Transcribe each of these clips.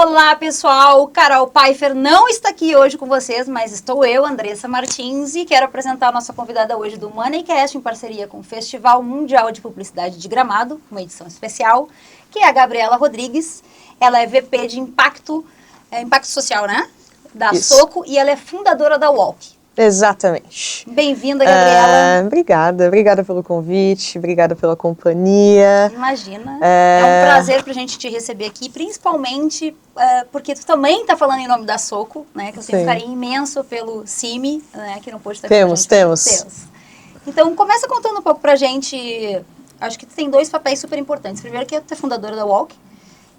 Olá, pessoal! Carol Pfeiffer não está aqui hoje com vocês, mas estou eu, Andressa Martins, e quero apresentar a nossa convidada hoje do Moneycast, em parceria com o Festival Mundial de Publicidade de Gramado, uma edição especial, que é a Gabriela Rodrigues. Ela é VP de Impacto Social, né? Da Soco, e ela é fundadora da Walk. Exatamente. Bem-vinda, Gabriela. Obrigada pelo convite, obrigada pela companhia. Imagina, é um prazer pra gente te receber aqui, principalmente porque tu também tá falando em nome da Soco, né, que eu tenho um carinho imenso pelo CIMI, né, que não pôde estar aqui. Temos. Então, começa contando um pouco pra gente, acho que tu tem dois papéis super importantes. Primeiro que tu é fundadora da Walk,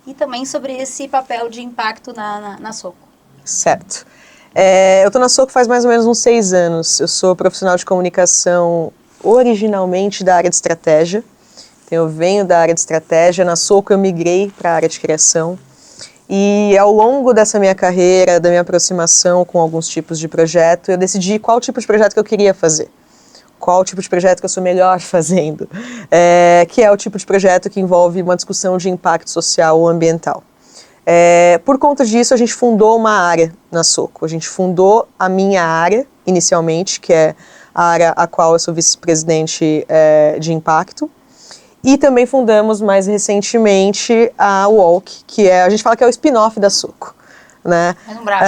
e também sobre esse papel de impacto na Soco. Certo. Eu estou na Soco faz mais ou menos uns 6 anos. Eu sou profissional de comunicação originalmente da área de estratégia. Então, eu venho da área de estratégia. Na Soco eu migrei para a área de criação. E ao longo dessa minha carreira, da minha aproximação com alguns tipos de projeto, eu decidi qual tipo de projeto que eu queria fazer. Qual tipo de projeto que eu sou melhor fazendo. Que é o tipo de projeto que envolve uma discussão de impacto social ou ambiental. Por conta disso, a gente fundou uma área na Soco. A gente fundou a minha área, inicialmente, que é a área a qual eu sou vice-presidente de impacto. E também fundamos, mais recentemente, a Walk, que a gente fala que é o spin-off da Soco. Né? Mais um braço.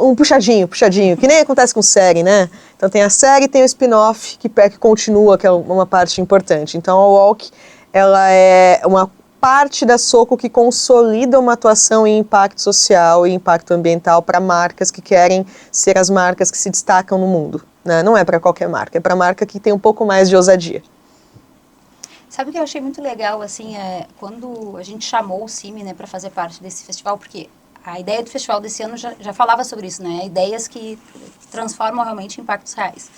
Um puxadinho, que nem acontece com série, né? Então tem a série e tem o spin-off, que continua, que é uma parte importante. Então a Walk, ela é uma parte da Soco que consolida uma atuação em impacto social e impacto ambiental para marcas que querem ser as marcas que se destacam no mundo. Né? Não é para qualquer marca, é para marca que tem um pouco mais de ousadia. Sabe o que eu achei muito legal, assim, quando a gente chamou o CIMI, né, para fazer parte desse festival, porque a ideia do festival desse ano já falava sobre isso, né, ideias que transformam realmente em impactos reais.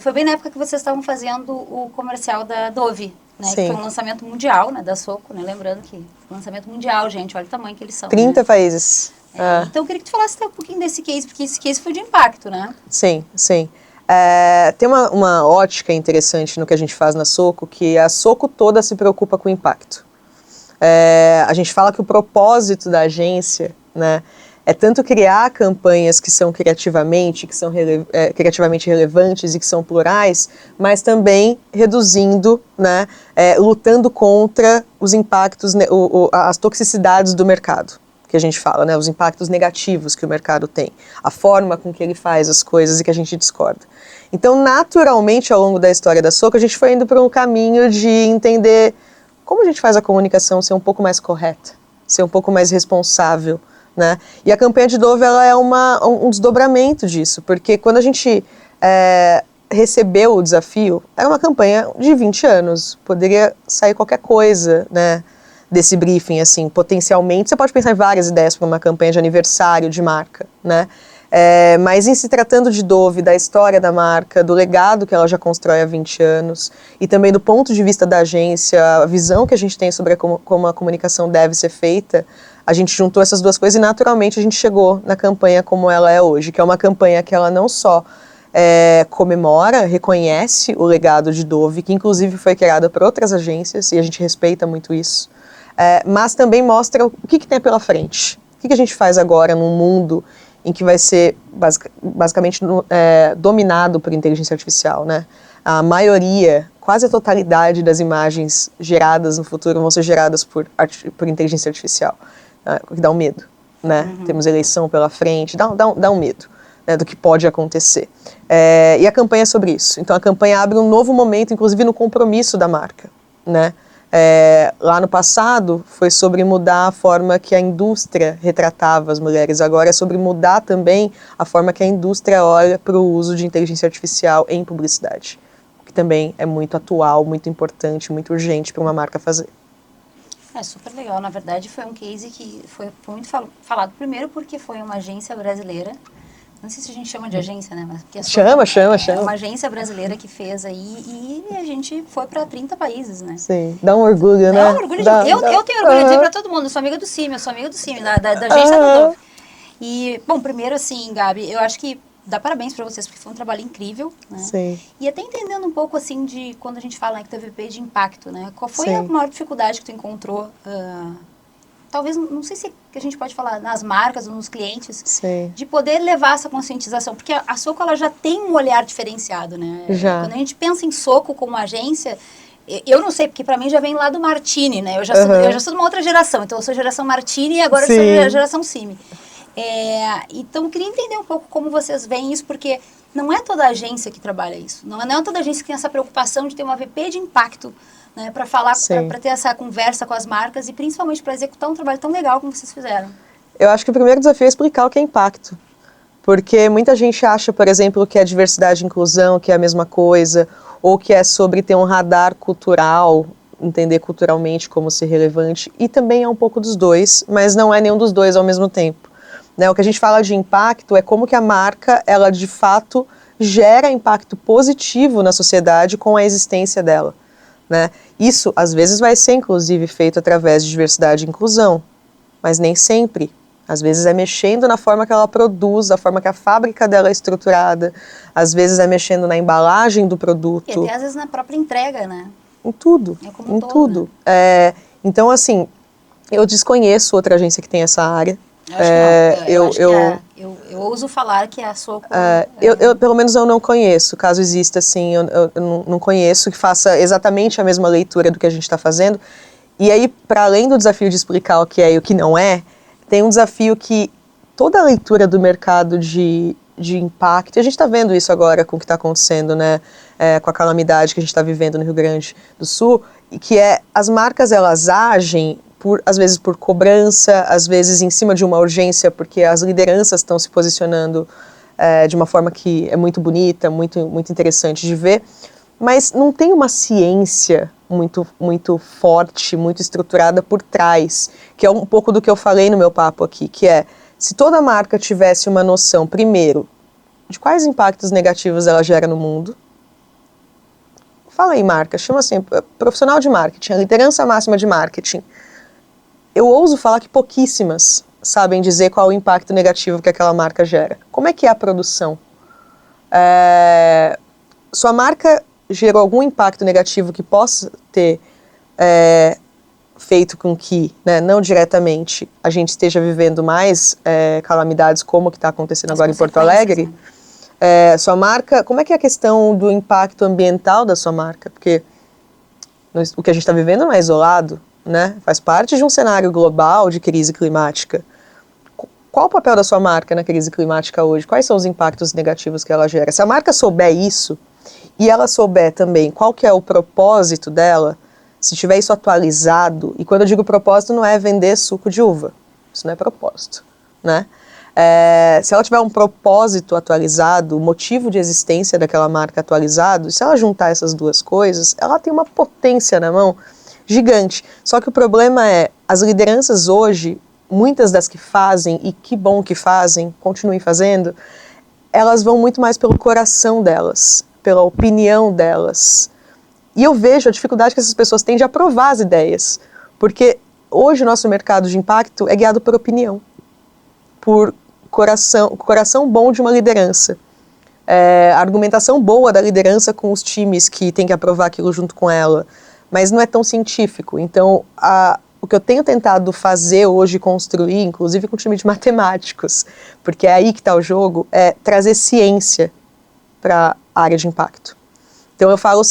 Foi bem na época que vocês estavam fazendo o comercial da Dove, né, que foi um lançamento mundial, né, da Soco, né, lembrando que lançamento mundial, gente, olha o tamanho que eles são. 30 países. Então eu queria que tu falasse um pouquinho desse case, porque esse case foi de impacto, né? Sim. Tem uma ótica interessante no que a gente faz na Soco, que a Soco toda se preocupa com o impacto. A gente fala que o propósito da agência, né, é tanto criar campanhas que são criativamente relevantes e que são plurais, mas também reduzindo, né, lutando contra os impactos, as toxicidades do mercado, que a gente fala, né, os impactos negativos que o mercado tem, a forma com que ele faz as coisas e que a gente discorda. Então, naturalmente, ao longo da história da Soco, a gente foi indo para um caminho de entender como a gente faz a comunicação ser um pouco mais correta, ser um pouco mais responsável, né? E a campanha de Dove, ela é um desdobramento disso, porque quando a gente recebeu o desafio, era uma campanha de 20 anos, poderia sair qualquer coisa, né, desse briefing, assim, potencialmente. Você pode pensar em várias ideias para uma campanha de aniversário de marca, né? Mas em se tratando de Dove, da história da marca, do legado que ela já constrói há 20 anos, e também do ponto de vista da agência, a visão que a gente tem sobre como a comunicação deve ser feita, a gente juntou essas duas coisas e naturalmente a gente chegou na campanha como ela é hoje, que é uma campanha que ela não só comemora, reconhece o legado de Dove, que inclusive foi criada por outras agências, e a gente respeita muito isso, mas também mostra o que tem pela frente. O que a gente faz agora num mundo em que vai ser basicamente dominado por inteligência artificial, né? A maioria, quase a totalidade das imagens geradas no futuro vão ser geradas por inteligência artificial, o que dá um medo, né? Uhum. Temos eleição pela frente, dá um medo, né, do que pode acontecer. E a campanha é sobre isso. Então a campanha abre um novo momento, inclusive no compromisso da marca, né? Lá no passado foi sobre mudar a forma que a indústria retratava as mulheres, agora é sobre mudar também a forma que a indústria olha para o uso de inteligência artificial em publicidade, que também é muito atual, muito importante, muito urgente para uma marca fazer. Super legal, na verdade foi um case que foi muito falado, primeiro porque foi uma agência brasileira, não sei se a gente chama de agência, né? Mas porque chama. É uma agência brasileira que fez aí e a gente foi para 30 países, né? Sim, dá um orgulho, né? Dá um orgulho. Eu tenho orgulho de dizer para todo mundo, eu sou amiga do CIMI, da agência da Dove. E, bom, primeiro assim, Gabi, eu acho que dá parabéns para vocês, porque foi um trabalho incrível, né? Sim. E até entendendo um pouco, assim, de quando a gente fala, né, que teve VP de impacto, né? Qual foi Sim. a maior dificuldade que tu encontrou talvez, não sei se a gente pode falar nas marcas ou nos clientes, Sim. de poder levar essa conscientização, porque a Soco ela já tem um olhar diferenciado, né? Já. Quando a gente pensa em Soco como agência, eu não sei, porque para mim já vem lá do Martini, né? Eu já sou de uma outra geração, então eu sou geração Martini e agora eu sou geração Simi. Então, eu queria entender um pouco como vocês veem isso, porque não é toda agência que trabalha isso. Não é toda agência que tem essa preocupação de ter uma VP de impacto, né, para falar, para ter essa conversa com as marcas e principalmente para executar um trabalho tão legal como vocês fizeram. Eu acho que o primeiro desafio é explicar o que é impacto. Porque muita gente acha, por exemplo, que é diversidade e inclusão, que é a mesma coisa, ou que é sobre ter um radar cultural, entender culturalmente como ser relevante, e também é um pouco dos dois, mas não é nenhum dos dois ao mesmo tempo. Né? O que a gente fala de impacto é como que a marca, ela de fato gera impacto positivo na sociedade com a existência dela. Né? Isso, às vezes, vai ser, inclusive, feito através de diversidade e inclusão, mas nem sempre. Às vezes é mexendo na forma que ela produz, a forma que a fábrica dela é estruturada, às vezes é mexendo na embalagem do produto. E até às vezes na própria entrega, né? Em tudo, em tudo. Né? Então, assim, eu desconheço outra agência que tem essa área. Eu ouso falar que é a Soco... Pelo menos eu não conheço, caso exista, assim, eu não conheço que faça exatamente a mesma leitura do que a gente está fazendo. E aí, para além do desafio de explicar o que é e o que não é, tem um desafio que toda a leitura do mercado de impacto, e a gente está vendo isso agora com o que está acontecendo, né, com a calamidade que a gente está vivendo no Rio Grande do Sul, e que as marcas, elas agem, às vezes por cobrança, às vezes em cima de uma urgência, porque as lideranças estão se posicionando de uma forma que é muito bonita, muito, muito interessante de ver, mas não tem uma ciência muito forte, muito estruturada por trás, que é um pouco do que eu falei no meu papo aqui, que é, se toda marca tivesse uma noção, primeiro, de quais impactos negativos ela gera no mundo. Fala aí, marca, chama assim, profissional de marketing, a liderança máxima de marketing. Eu ouso falar que pouquíssimas sabem dizer qual o impacto negativo que aquela marca gera. Como é que é a produção? Sua marca gerou algum impacto negativo que possa ter feito com que, né, não diretamente, a gente esteja vivendo mais calamidades como o que está acontecendo agora em Porto Alegre? Né? Sua marca, como é que é a questão do impacto ambiental da sua marca? Porque o que a gente está vivendo não é isolado, né? Faz parte de um cenário global de crise climática. Qual o papel da sua marca na crise climática hoje? Quais são os impactos negativos que ela gera? Se a marca souber isso, e ela souber também qual que é o propósito dela, se tiver isso atualizado, e quando eu digo propósito não é vender suco de uva, isso não é propósito, né? Se ela tiver um propósito atualizado, o motivo de existência daquela marca atualizado, se ela juntar essas duas coisas, ela tem uma potência na mão gigante. Só que o problema as lideranças hoje, muitas das que fazem, e que bom que fazem, continuem fazendo, elas vão muito mais pelo coração delas, pela opinião delas. E eu vejo a dificuldade que essas pessoas têm de aprovar as ideias, porque hoje o nosso mercado de impacto é guiado por opinião, por coração bom de uma liderança, a argumentação boa da liderança com os times que tem que aprovar aquilo junto com ela, mas não é tão científico. Então, o que eu tenho tentado fazer hoje, construir, inclusive com o time de matemáticos, porque é aí que está o jogo, é trazer ciência para a área de impacto. Então eu falo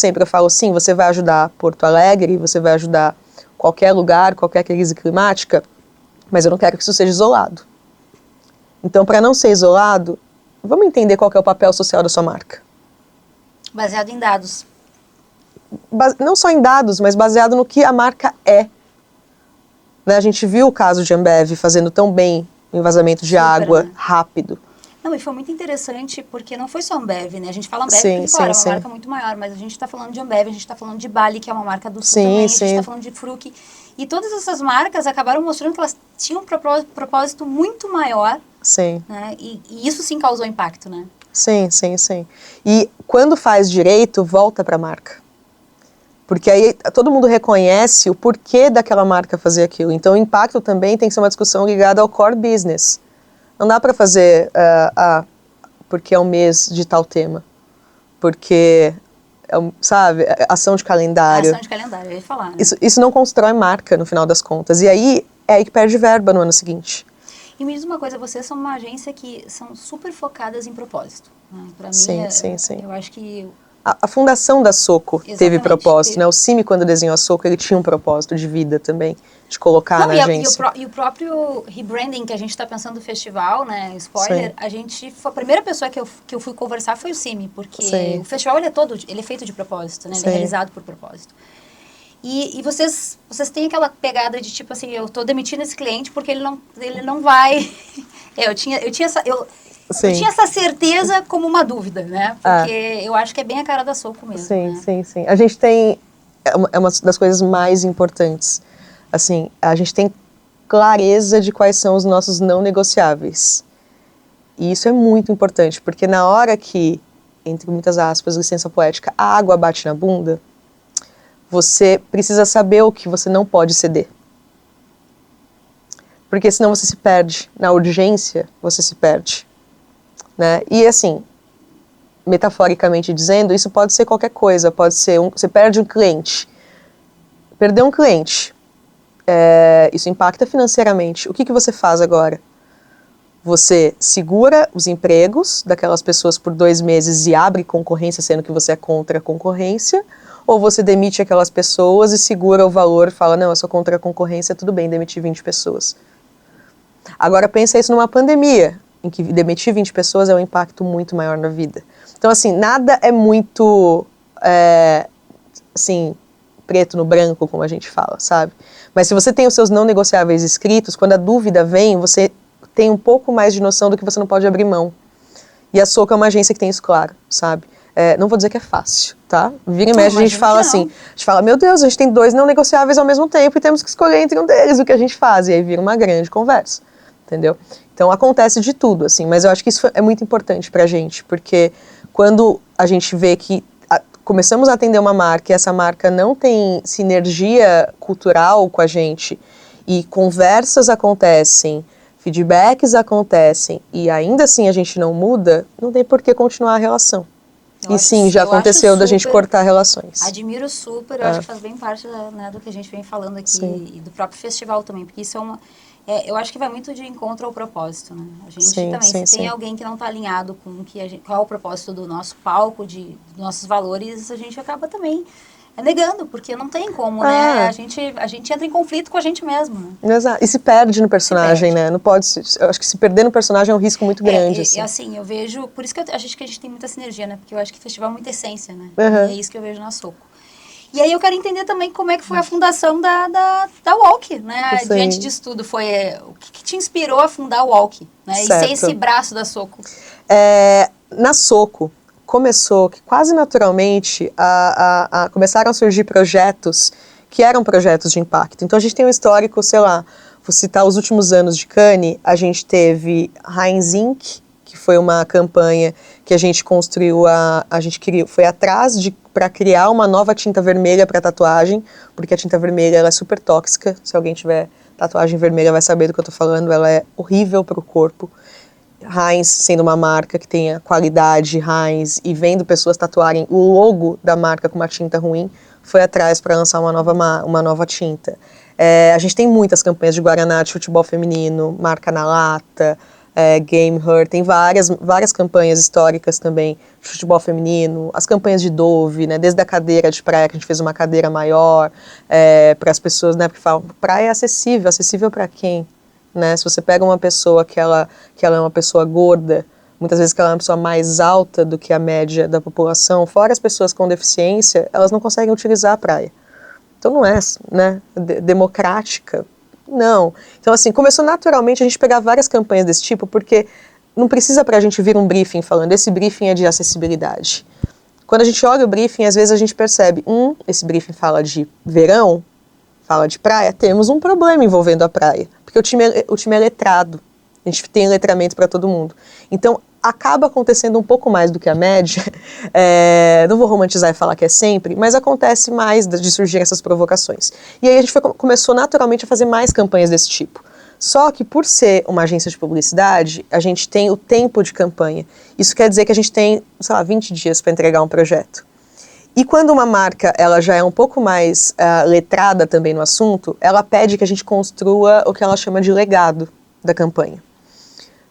sim, você vai ajudar Porto Alegre, você vai ajudar qualquer lugar, qualquer crise climática, mas eu não quero que isso seja isolado. Então, para não ser isolado, vamos entender qual que é o papel social da sua marca. Baseado em dados. Não só em dados, mas baseado no que a marca é. Né? A gente viu o caso de Ambev fazendo tão bem o envasamento de água, né? Rápido. Não, e foi muito interessante porque não foi só Ambev, né? A gente fala Ambev porque, claro, é uma marca muito maior, mas a gente está falando de Ambev, a gente está falando de Bali, que é uma marca do Sul também, a gente está falando de Fruc. E todas essas marcas acabaram mostrando que elas tinham um propósito muito maior. Sim. Né? E isso sim causou impacto, né? Sim. E quando faz direito, volta para a marca. Porque aí todo mundo reconhece o porquê daquela marca fazer aquilo. Então o impacto também tem que ser uma discussão ligada ao core business. Não dá para fazer porque é o mês de tal tema. Porque, ação de calendário. Ação de calendário, eu ia falar. Né? Isso não constrói marca, no final das contas. E aí, é aí que perde verba no ano seguinte. E me diz uma coisa, vocês são uma agência que são super focadas em propósito. Né? Para mim, Sim, sim, sim. eu acho que... A fundação da Soco teve Exatamente. propósito, né? O Cime, quando desenhou a Soco, ele tinha um propósito de vida também, de colocar Não, na agência. e o próprio rebranding que a gente está pensando no festival, né? Spoiler, Sim. a primeira pessoa que eu fui conversar foi o Cime, porque Sim. o festival ele é feito de propósito, né? Ele é realizado por propósito. E vocês têm aquela pegada de tipo assim, eu tô demitindo esse cliente porque ele não vai. Eu tinha essa certeza como uma dúvida, né? Porque eu acho que é bem a cara da Soco mesmo. Sim, né? sim, sim. A gente tem, é uma das coisas mais importantes. Assim, a gente tem clareza de quais são os nossos não negociáveis. E isso é muito importante, porque na hora que, entre muitas aspas, licença poética, a água bate na bunda, você precisa saber o que você não pode ceder. Porque senão você se perde. Na urgência, você se perde. Né? E assim, metaforicamente dizendo, isso pode ser qualquer coisa. Pode ser você perde um cliente. Perder um cliente, isso impacta financeiramente. O que você faz agora? Você segura os empregos daquelas pessoas por 2 meses e abre concorrência, sendo que você é contra a concorrência, ou você demite aquelas pessoas e segura o valor e fala, não, eu sou contra a concorrência, tudo bem, demitir 20 pessoas. Agora pensa isso numa pandemia, em que demitir 20 pessoas é um impacto muito maior na vida. Então, assim, nada é muito, assim, preto no branco, como a gente fala, sabe? Mas se você tem os seus não negociáveis escritos, quando a dúvida vem, você tem um pouco mais de noção do que você não pode abrir mão. E a Soco é uma agência que tem isso claro, sabe? Não vou dizer que é fácil, tá? Vira e mexe, a gente fala assim, a gente fala, meu Deus, a gente tem 2 não negociáveis ao mesmo tempo e temos que escolher entre um deles o que a gente faz. E aí vira uma grande conversa, entendeu? Então acontece de tudo, assim, mas eu acho que isso é muito importante pra gente, porque quando a gente vê que começamos a atender uma marca e essa marca não tem sinergia cultural com a gente e conversas acontecem, feedbacks acontecem e ainda assim a gente não muda, não tem por que continuar a relação. E sim, já aconteceu da gente cortar relações. Admiro super, eu acho que faz bem parte do que a gente vem falando aqui e do próprio festival também, porque isso eu acho que vai muito de encontro ao propósito, né? A gente também, se tem alguém que não está alinhado com qual é o propósito do nosso palco, dos nossos valores, a gente acaba também negando, porque não tem como, né? A gente entra em conflito com a gente mesmo. Né? Exato. E se perde no personagem, né? Não pode. Eu acho que se perder no personagem é um risco muito grande. Assim, eu vejo. Por isso que a gente tem muita sinergia, né? Porque eu acho que o festival é muita essência, né? E é isso que eu vejo na Soco. E aí eu quero entender também como é que foi a fundação da Walk, né? Sim. Diante disso tudo, o que te inspirou a fundar a Walk, né? E ser esse braço da Soco? Na Soco, começou que quase naturalmente começaram a surgir projetos que eram projetos de impacto. Então a gente tem um histórico, sei lá, vou citar os últimos anos de Cannes, a gente teve Heinz Inc., que foi uma campanha que a gente construiu, foi atrás para criar uma nova tinta vermelha para tatuagem, porque a tinta vermelha ela é super tóxica, se alguém tiver tatuagem vermelha vai saber do que eu tô falando, ela é horrível para o corpo. Heinz sendo uma marca que tem a qualidade Heinz e vendo pessoas tatuarem o logo da marca com uma tinta ruim, foi atrás para lançar uma nova tinta. A gente tem muitas campanhas de Guaraná, de futebol feminino, marca na lata, Game Her, tem várias campanhas históricas também de futebol feminino, as campanhas de Dove, né, desde a cadeira de praia, que a gente fez uma cadeira maior para as pessoas, né, porque falam, praia é acessível para quem? Né? Se você pega uma pessoa que ela é uma pessoa gorda, muitas vezes que ela é uma pessoa mais alta do que a média da população, fora as pessoas com deficiência, elas não conseguem utilizar a praia. Então não é, né, democrática, não. Então assim, começou naturalmente a gente pegar várias campanhas desse tipo, porque não precisa pra gente vir um briefing falando, esse briefing é de acessibilidade. Quando a gente olha o briefing, às vezes a gente percebe, esse briefing fala de verão, fala de praia, temos um problema envolvendo a praia. Porque o time é letrado, a gente tem letramento para todo mundo. Então, acaba acontecendo um pouco mais do que a média, não vou romantizar e falar que é sempre, mas acontece mais de surgir essas provocações. E aí a gente começou naturalmente a fazer mais campanhas desse tipo. Só que por ser uma agência de publicidade, a gente tem o tempo de campanha. Isso quer dizer que a gente tem, sei lá, 20 dias para entregar um projeto. E quando uma marca ela já é um pouco mais letrada também no assunto, ela pede que a gente construa o que ela chama de legado da campanha.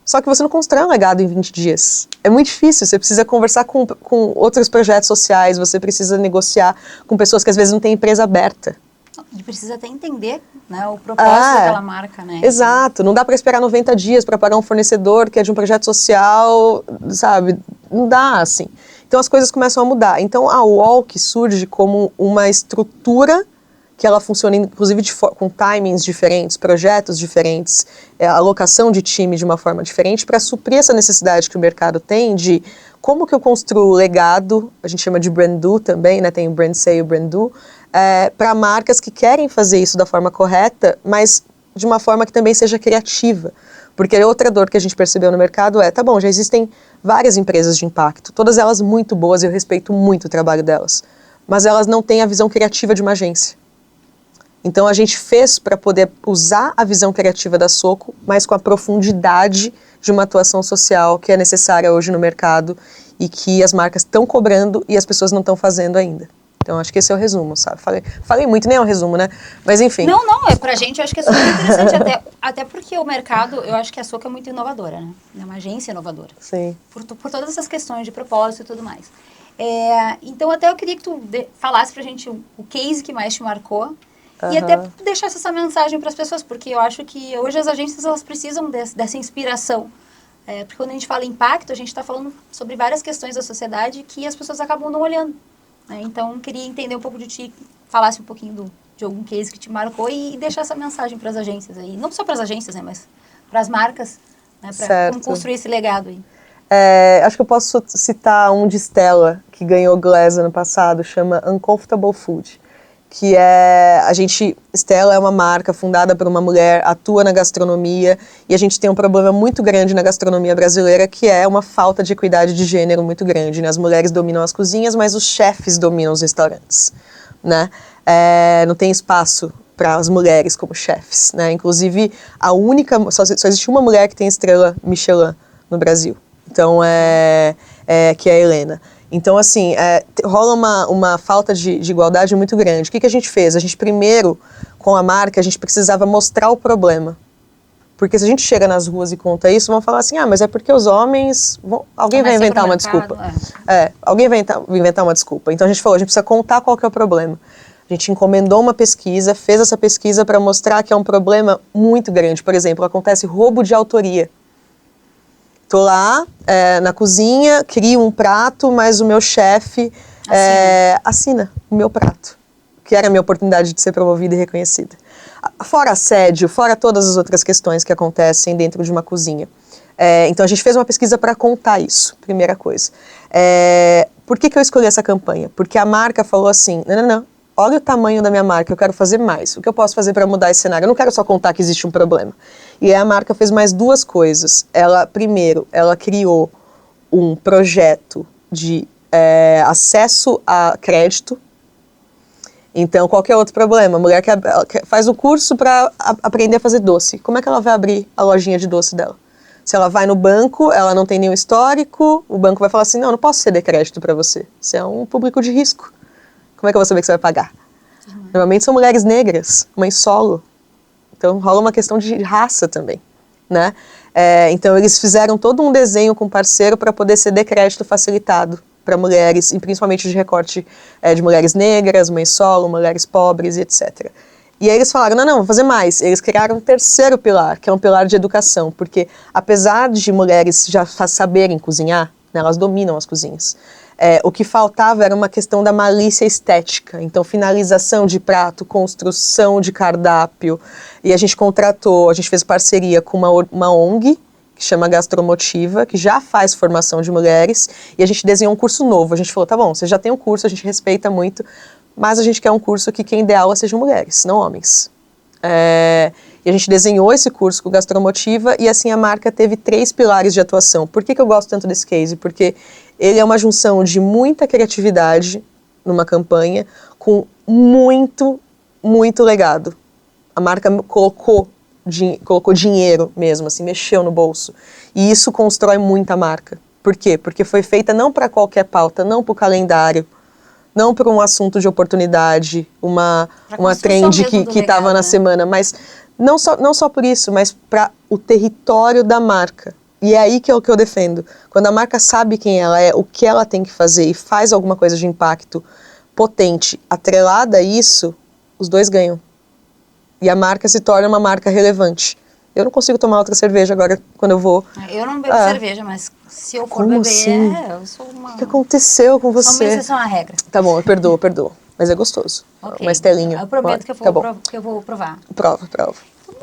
Só que você não constrói um legado em 20 dias. É muito difícil, você precisa conversar com outros projetos sociais, você precisa negociar com pessoas que às vezes não têm empresa aberta. E precisa até entender, né, o propósito daquela marca, né? Exato, não dá para esperar 90 dias para pagar um fornecedor que é de um projeto social, sabe? Não dá, assim. Então as coisas começam a mudar. Então a Walk surge como uma estrutura que ela funciona inclusive com timings diferentes, projetos diferentes, alocação de time de uma forma diferente para suprir essa necessidade que o mercado tem de como que eu construo legado, a gente chama de brand do também, né? Tem o brand say e o brand do, para marcas que querem fazer isso da forma correta, mas de uma forma que também seja criativa. Porque outra dor que a gente percebeu no mercado tá bom, já existem várias empresas de impacto, todas elas muito boas e eu respeito muito o trabalho delas, mas elas não têm a visão criativa de uma agência. Então a gente fez para poder usar a visão criativa da Soco, mas com a profundidade de uma atuação social que é necessária hoje no mercado e que as marcas estão cobrando e as pessoas não estão fazendo ainda. Então acho que esse é o resumo, sabe? Falei muito, nem é um resumo, né? Mas enfim. Não, pra gente eu acho que é super interessante, até porque o mercado, eu acho que a Soco é muito inovadora, né? É uma agência inovadora. Sim. Por todas essas questões de propósito e tudo mais. Então até eu queria que tu falasse pra gente o case que mais te marcou. E até deixasse essa mensagem para as pessoas, porque eu acho que hoje as agências elas precisam dessa inspiração. Porque quando a gente fala impacto, a gente está falando sobre várias questões da sociedade que as pessoas acabam não olhando. Né? Então, eu queria entender um pouco de ti, falasse um pouquinho de algum case que te marcou e deixar essa mensagem para as agências aí. Não só para as agências, né, mas para as marcas, né, para como construir esse legado aí. Acho que eu posso citar um de Stella, que ganhou Glass ano passado, chama Uncomfortable Food. Que Stella é uma marca fundada por uma mulher, atua na gastronomia, e a gente tem um problema muito grande na gastronomia brasileira, que é uma falta de equidade de gênero muito grande, né? As mulheres dominam as cozinhas, mas os chefes dominam os restaurantes, né? Não tem espaço para as mulheres como chefes, né? Inclusive, só existe uma mulher que tem estrela Michelin no Brasil, então que é a Helena. Então, assim, rola uma falta de igualdade muito grande. O que a gente fez? A gente primeiro, com a marca, a gente precisava mostrar o problema. Porque se a gente chega nas ruas e conta isso, vão falar assim, mas é porque os homens... Alguém vai inventar uma desculpa. Alguém vai inventar uma desculpa. Então a gente falou, a gente precisa contar qual que é o problema. A gente encomendou uma pesquisa, fez essa pesquisa para mostrar que é um problema muito grande. Por exemplo, acontece roubo de autoria. Tô lá na cozinha, crio um prato, mas o meu chefe assina o meu prato, que era a minha oportunidade de ser promovida e reconhecida. Fora assédio, fora todas as outras questões que acontecem dentro de uma cozinha. Então a gente fez uma pesquisa para contar isso, primeira coisa. Por que eu escolhi essa campanha? Porque a marca falou assim, não, olha o tamanho da minha marca, eu quero fazer mais. O que eu posso fazer para mudar esse cenário? Eu não quero só contar que existe um problema. E aí a marca fez mais duas coisas. Primeiro, ela criou um projeto de acesso a crédito. Então, qualquer outro problema, a mulher que faz o curso para aprender a fazer doce. Como é que ela vai abrir a lojinha de doce dela? Se ela vai no banco, ela não tem nenhum histórico, o banco vai falar assim, não posso ceder crédito para você. Você é um público de risco. Como é que eu vou saber que você vai pagar? Normalmente são mulheres negras, mãe solo. Então rola uma questão de raça também, né? Então eles fizeram todo um desenho com parceiro para poder ceder crédito facilitado para mulheres, e principalmente de recorte de mulheres negras, mãe solo, mulheres pobres e etc. E aí eles falaram, não, vou fazer mais. Eles criaram um terceiro pilar, que é um pilar de educação, porque apesar de mulheres já saberem cozinhar, né, elas dominam as cozinhas. O que faltava era uma questão da malícia estética. Então, finalização de prato, construção de cardápio. E a gente fez parceria com uma ONG, que chama Gastromotiva, que já faz formação de mulheres. E a gente desenhou um curso novo. A gente falou, tá bom, você já tem um curso, a gente respeita muito, mas a gente quer um curso que quem dê aula sejam mulheres, não homens. E a gente desenhou esse curso com Gastromotiva e assim a marca teve 3 pilares de atuação. Por que eu gosto tanto desse case? Porque ele é uma junção de muita criatividade numa campanha com muito, muito legado. A marca colocou dinheiro mesmo, assim, mexeu no bolso. E isso constrói muita marca. Por quê? Porque foi feita não para qualquer pauta, não para o calendário, não por um assunto de oportunidade, uma construção trend mesmo do que estava legado, na né? semana, mas não só por isso, mas para o território da marca. E é aí que é o que eu defendo. Quando a marca sabe quem ela é, o que ela tem que fazer e faz alguma coisa de impacto potente, atrelada a isso, os dois ganham. E a marca se torna uma marca relevante. Eu não consigo tomar outra cerveja agora quando eu vou. Eu não bebo cerveja, mas se eu for Como beber, assim? eu sou uma... O que aconteceu com Sou uma você? exceção à regra. Tá bom, eu perdoo. Mas é gostoso. Ok. Uma estelinha. Eu prometo que eu Tá vou, bom. que eu vou provar. Prova.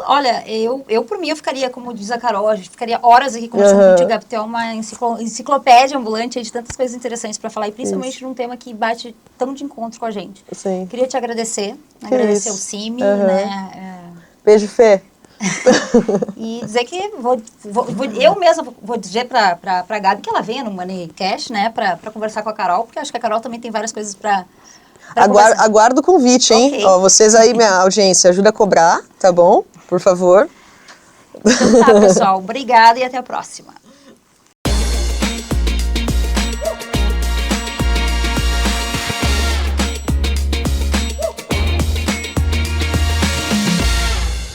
Olha, eu por mim, eu ficaria, como diz a Carol, a gente ficaria horas aqui conversando contigo, Gabi. Tu é uma enciclopédia ambulante aí de tantas coisas interessantes para falar, e principalmente de um tema que bate tão de encontro com a gente. Sim. Queria te agradecer isso. o CIMI, né? Beijo, Fê. E dizer que eu mesma vou dizer pra Gabi que ela venha no Money Cash, né, pra conversar com a Carol, porque acho que a Carol também tem várias coisas pra conversar. Aguardo o convite, hein? Ok. Ó, vocês aí, minha audiência, ajuda a cobrar, tá bom? Por favor. Então tá, pessoal. Obrigada e até a próxima.